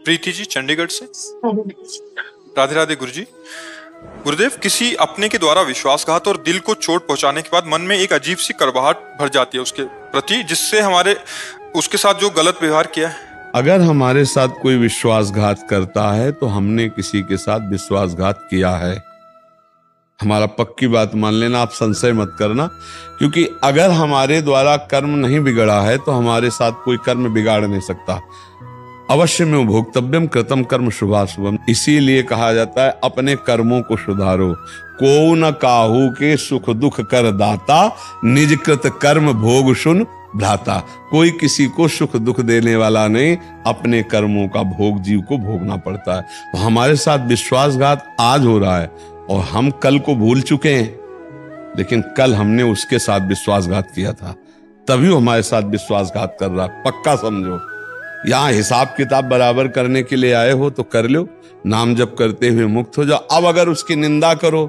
प्रीति जी चंडीगढ़ से। राधे राधे गुरु जी। गुरुदेव, किसी अपने के द्वारा विश्वासघात और दिल को चोट पहुंचाने के बाद मन में एक अजीब सी कड़वाहट भर जाती है उसके प्रति, जिससे उसके साथ जो गलत व्यवहार किया है। अगर हमारे साथ कोई विश्वासघात करता है तो हमने किसी के साथ विश्वासघात किया है। हमारा पक्की बात मान लेना, आप संशय मत करना, क्योंकि अगर हमारे द्वारा कर्म नहीं बिगड़ा है तो हमारे साथ कोई कर्म बिगाड़ नहीं सकता। अवश्य में भोक्तव्यम कृतम कर्म शुभाशुभम, इसीलिए कहा जाता है अपने कर्मों को सुधारो। को न काहू के सुख दुख कर दाता, निज कृत कर्म भोग सुन भ्राता। कोई किसी को सुख दुख देने वाला नहीं, अपने कर्मों का भोग जीव को भोगना पड़ता है। तो हमारे साथ विश्वासघात आज हो रहा है और हम कल को भूल चुके हैं, लेकिन कल हमने उसके साथ विश्वासघात किया था, तभी वो हमारे साथ विश्वासघात कर रहा। पक्का समझो, यहाँ हिसाब किताब बराबर करने के लिए आए हो तो कर लो, नाम जप करते हुए मुक्त हो जाओ। अब अगर उसकी निंदा करो,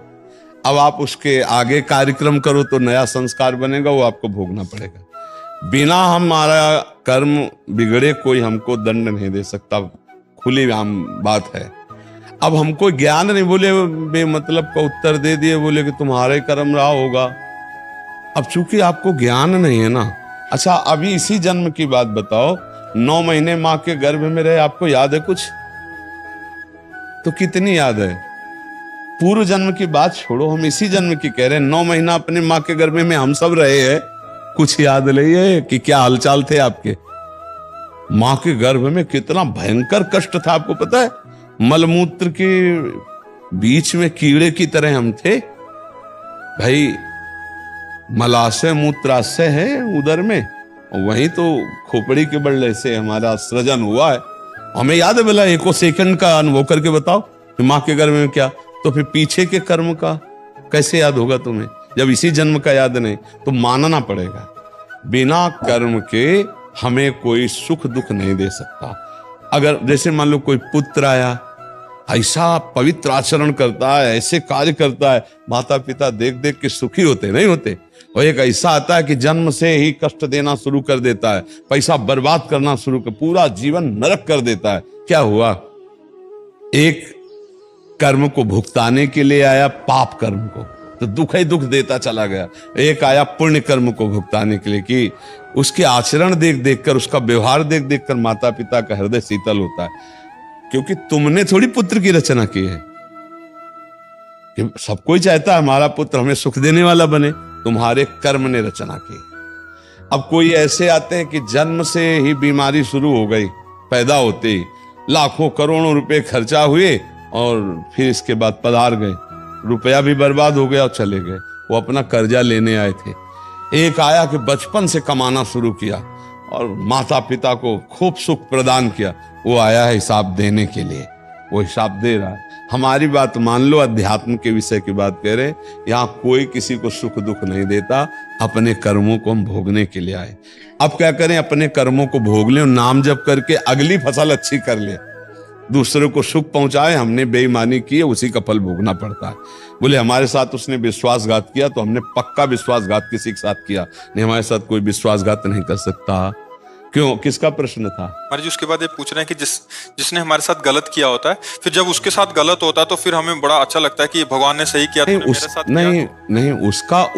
अब आप उसके आगे कार्यक्रम करो तो नया संस्कार बनेगा, वो आपको भोगना पड़ेगा। बिना हमारा कर्म बिगड़े कोई हमको दंड नहीं दे सकता, खुली आम बात है। अब हमको ज्ञान नहीं, बोले बेमतलब का उत्तर दे दिए, बोले कि तुम्हारे कर्म रहा होगा। अब चूंकि आपको ज्ञान नहीं है ना। अच्छा, अभी इसी जन्म की बात बताओ, 9 महीने माँ के गर्भ में रहे, आपको याद है कुछ? तो कितनी याद है? पूर्व जन्म की बात छोड़ो, हम इसी जन्म की कह रहे हैं। 9 महीना अपने माँ के गर्भ में हम सब रहे हैं, कुछ याद नहीं है कि क्या हालचाल थे आपके? माँ के गर्भ में कितना भयंकर कष्ट था, आपको पता है? मलमूत्र के बीच में कीड़े की तरह हम थे भाई। मलाशय मूत्राशय है उदर में, वहीं तो खोपड़ी के बल्ले से हमारा सृजन हुआ है। हमें याद है, बोला एको सेकंड का अनुभव करके बताओ माँ के गर्भ में क्या, तो फिर पीछे के कर्म का कैसे याद होगा तुम्हें? जब इसी जन्म का याद नहीं, तो मानना पड़ेगा बिना कर्म के हमें कोई सुख दुख नहीं दे सकता। अगर जैसे मान लो कोई पुत्र आया, ऐसा पवित्र आचरण करता है, ऐसे कार्य करता है, माता पिता देख देख के सुखी होते नहीं होते। और एक ऐसा आता है कि जन्म से ही कष्ट देना शुरू कर देता है, पैसा बर्बाद करना शुरू कर, पूरा जीवन नरक कर देता है। क्या हुआ? एक कर्म को भुगताने के लिए आया, पाप कर्म को, तो दुख ही दुख देता चला गया। एक आया पुण्य कर्म को भुगताने के लिए, कि उसके आचरण देख देख कर, उसका व्यवहार देख देख कर माता पिता का हृदय शीतल होता है। क्योंकि तुमने थोड़ी पुत्र की रचना की है, कि सब कोई चाहता है हमारा पुत्र हमें सुख देने वाला बने, तुम्हारे कर्म ने रचना की। अब कोई ऐसे आते हैं कि जन्म से ही बीमारी शुरू हो गई, पैदा होते ही लाखों करोड़ों रुपए खर्चा हुए और फिर इसके बाद पधार गए, रुपया भी बर्बाद हो गया और चले गए। वो अपना कर्जा लेने आए थे। एक आया कि बचपन से कमाना शुरू किया और माता पिता को खूब सुख प्रदान किया, वो आया है हिसाब देने के लिए, वो हिसाब दे रहा है। हमारी बात मान लो, अध्यात्म के विषय की बात कह रहे, यहाँ कोई किसी को सुख दुख नहीं देता, अपने कर्मों को हम भोगने के लिए आए। अब क्या करें? अपने कर्मों को भोग लें, नाम जप करके अगली फसल अच्छी कर ले। दूसरे को सुख पहुंचाए, हमने बेईमानी की है, उसी का फल भोगना पड़ता है। बोले हमारे साथ उसने विश्वासघात किया, तो हमने पक्का विश्वासघात किसी के साथ किया नहीं, हमारे साथ कोई विश्वासघात नहीं कर सकता। क्यों? किसका प्रश्न था? महाराज जी, उसके बाद ये पूछ रहे हैं कि जिसने हमारे साथ गलत किया होता है, फिर जब उसके साथ गलत होता है तो फिर हमें बड़ा अच्छा लगता है कि भगवान ने सही किया। नहीं, मेरे साथ नहीं,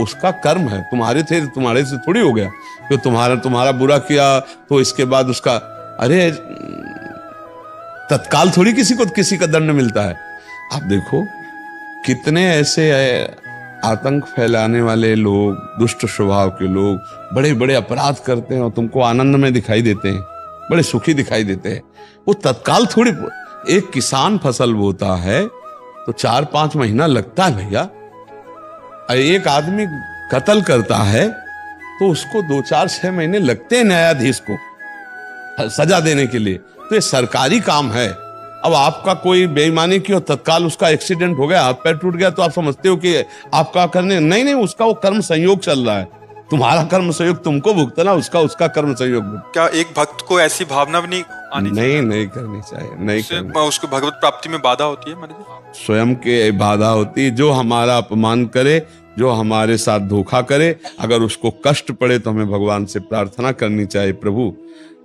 उसका कर्म है, तुम्हारे से थोड़ी हो गया। तो तुम्हारा बुरा किया तो इसके बाद उसका, अरे तत्काल थोड़ी किसी का दंड मिलता है। आप देखो कितने ऐसे आतंक फैलाने वाले लोग, दुष्ट स्वभाव के लोग बड़े बड़े अपराध करते हैं और तुमको आनंद में दिखाई देते हैं, बड़े सुखी दिखाई देते हैं। वो तत्काल थोड़ी, एक किसान फसल बोता है तो 4-5 महीना लगता है भैया। एक आदमी कत्ल करता है तो उसको 2-4-6 महीने लगते हैं न्यायाधीश को सजा देने के लिए। तो ये सरकारी काम है। अब आपका कोई बेईमानी की और तत्काल उसका एक्सीडेंट हो गया, हाथ पैर टूट गया, तो आप समझते हो कि आपका करने नहीं, उसका वो कर्म संयोग चल रहा है। तुम्हारा कर्म संयोग तुमको भुगतना, उसका कर्म संयोग। क्या एक भक्त को ऐसी भावना भी नहीं आनी चाहिए? नहीं करनी चाहिए, नहीं। उसको भगवत प्राप्ति में बाधा होती है, स्वयं के बाधा होती है। जो हमारा अपमान करे, जो हमारे साथ धोखा करे, अगर उसको कष्ट पड़े तो हमें भगवान से प्रार्थना करनी चाहिए, प्रभु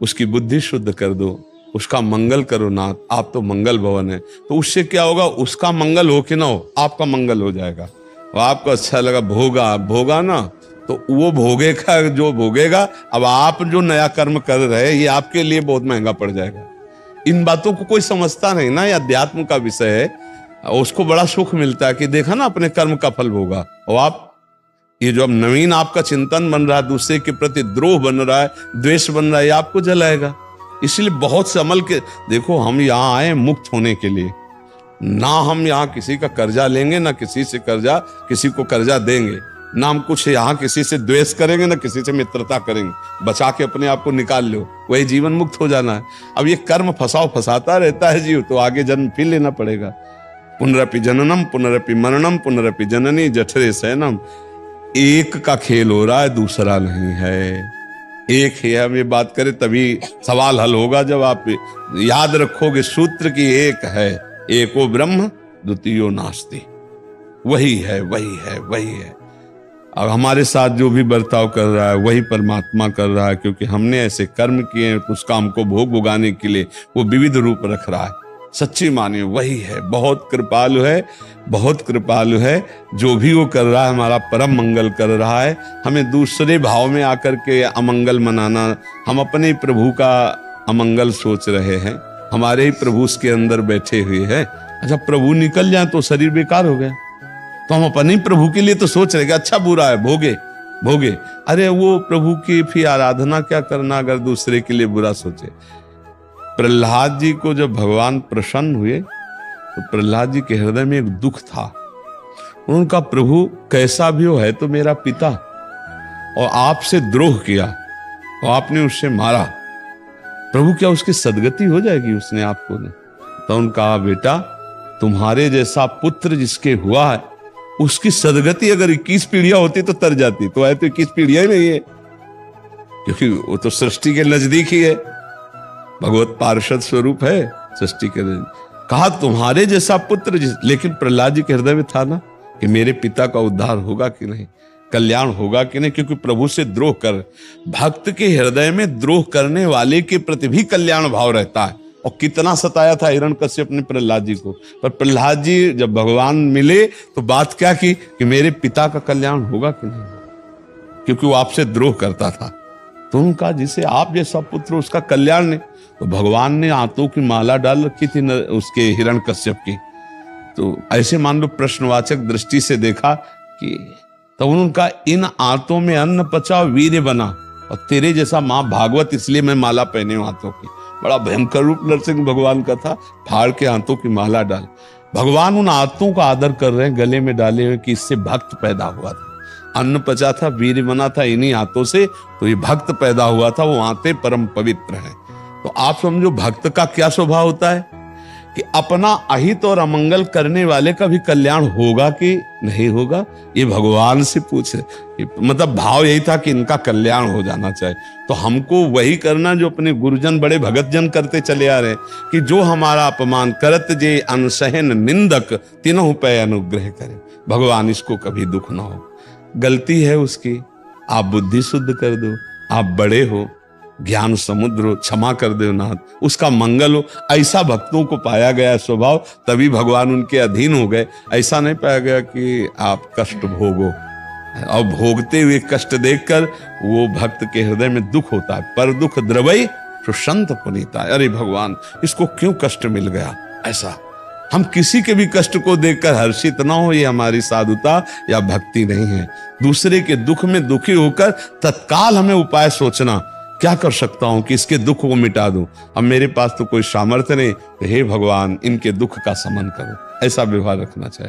उसकी बुद्धि शुद्ध कर दो, उसका मंगल करो नाथ, आप तो मंगल भवन है। तो उससे क्या होगा, उसका मंगल हो कि ना हो, आपका मंगल हो जाएगा। और आपको अच्छा लगा, भोगा ना, तो वो भोगेगा जो भोगेगा। अब आप जो नया कर्म कर रहे हैं ये आपके लिए बहुत महंगा पड़ जाएगा। इन बातों को कोई समझता नहीं ना, ये अध्यात्म का विषय है। उसको बड़ा सुख मिलता है कि देखा ना अपने कर्म का फल भोगा। और आप ये जो अब नवीन आपका चिंतन बन रहा है, दूसरे के प्रति द्रोह बन रहा है, द्वेष बन रहा है, ये आपको जलाएगा। इसलिए बहुत संभल के देखो, हम यहाँ आए मुक्त होने के लिए, ना हम यहाँ किसी का कर्जा लेंगे, ना किसी से किसी को कर्जा देंगे, ना हम कुछ यहाँ किसी से द्वेष करेंगे, ना किसी से मित्रता करेंगे। बचा के अपने आप को निकाल लो, वही जीवन मुक्त हो जाना है। अब ये कर्म फंसाता रहता है जीव, तो आगे जन्म फिर लेना पड़ेगा। पुनरपि जननम पुनरपि मरणम पुनरपि जननी जठरे शयनम। एक का खेल हो रहा है, दूसरा नहीं है। एक ही हम ये बात करें तभी सवाल हल होगा, जब आप याद रखोगे सूत्र की एक है, एको ब्रह्म द्वितीयो नास्ति। वही है, वही है, वही है। अब हमारे साथ जो भी बर्ताव कर रहा है वही परमात्मा कर रहा है, क्योंकि हमने ऐसे कर्म किए हैं, तो उस काम को भोगाने के लिए वो विविध रूप रख रहा है। सच्ची मानिए वही है, बहुत कृपालु है, बहुत कृपालु है। जो भी वो कर रहा है हमारा परम मंगल कर रहा है। हमें दूसरे भाव में आकर के अमंगल मनाना, हम अपने प्रभु का अमंगल सोच रहे हैं, हमारे ही प्रभु उसके अंदर बैठे हुए हैं। अच्छा, प्रभु निकल जाए तो शरीर बेकार हो गया, तो हम अपने ही प्रभु के लिए तो सोच रहे कि अच्छा बुरा है, भोगे। अरे वो प्रभु की फिर आराधना क्या करना अगर दूसरे के लिए बुरा सोचे। प्रहलाद जी को जब भगवान प्रसन्न हुए तो प्रहलाद जी के हृदय में एक दुख था। उनका प्रभु कैसा भी हो है तो मेरा पिता, और आपसे द्रोह किया और आपने उससे मारा, प्रभु क्या उसकी सदगति हो जाएगी उसने आपको ने? तो उनका बेटा, तुम्हारे जैसा पुत्र जिसके हुआ है उसकी सदगति अगर 21 पीढ़ियां होती तो तर जाती, तो है तो 21 पीढ़ियां ही नहीं है, क्योंकि वो तो सृष्टि के नजदीक ही है, भगवत पार्षद स्वरूप है सृष्टि के। कहा तुम्हारे जैसा पुत्र लेकिन प्रहलाद जी के हृदय में था ना कि मेरे पिता का उद्धार होगा कि नहीं, कल्याण होगा कि नहीं, क्योंकि प्रभु से द्रोह कर, भक्त के हृदय में द्रोह करने वाले के प्रति भी कल्याण भाव रहता है। और कितना सताया था हिरण्यकश्यप ने प्रहलाद जी को, पर प्रहलाद जी जब भगवान मिले तो बात क्या की कि मेरे पिता का कल्याण होगा कि नहीं, क्योंकि वो आपसे द्रोह करता था। तो उनका जिसे आप जैसा पुत्र उसका कल्याण नहीं, तो भगवान ने आंतों की माला डाल रखी थी उसके हिरण्यकश्यप की। तो ऐसे मान लो प्रश्नवाचक दृष्टि से देखा कि तो उनका इन आंतों में अन्न पचा वीर्य बना, और तेरे जैसा माँ भागवत इसलिए मैं माला पहने हूं हाथों की। बड़ा भयंकर रूप नरसिंह भगवान का था, फाड़ के हाथों की माला डाल। भगवान उन आंतों का आदर कर रहे हैं गले में डाले हुए कि इससे भक्त पैदा हुआ था, अन्न पचा था, वीर्य बना था इन्हीं हाथों से, तो ये भक्त पैदा हुआ था। वो आंतें परम पवित्र हैं। तो आप समझो भक्त का क्या स्वभाव होता है कि अपना अहित और अमंगल करने वाले का भी कल्याण होगा कि नहीं होगा, ये भगवान से पूछे। मतलब भाव यही था कि इनका कल्याण हो जाना चाहिए। तो हमको वही करना जो अपने गुरुजन बड़े भगत जन करते चले आ रहे कि जो हमारा अपमान करत जे अनसहन निंदक तीनों पे अनुग्रह करे। भगवान इसको कभी दुख ना हो, गलती है उसकी, आप बुद्धि शुद्ध कर दो, आप बड़े हो, ज्ञान समुद्र हो, क्षमा कर दो नाथ, उसका मंगल हो। ऐसा भक्तों को पाया गया स्वभाव, तभी भगवान उनके अधीन हो गए। ऐसा नहीं पाया गया कि आप कष्ट भोगो, और भोगते हुए कष्ट देखकर वो भक्त के हृदय में दुख होता है। पर दुख द्रवई सुसंत पुनीता, अरे भगवान इसको क्यों कष्ट मिल गया। ऐसा हम किसी के भी कष्ट को देखकर हर्षित ना हो, ये हमारी साधुता या भक्ति नहीं है। दूसरे के दुख में दुखी होकर तत्काल हमें उपाय सोचना, क्या कर सकता हूं कि इसके दुख को मिटा दूं। अब मेरे पास तो कोई सामर्थ्य नहीं, हे भगवान इनके दुख का शमन करो, ऐसा व्यवहार रखना चाहिए।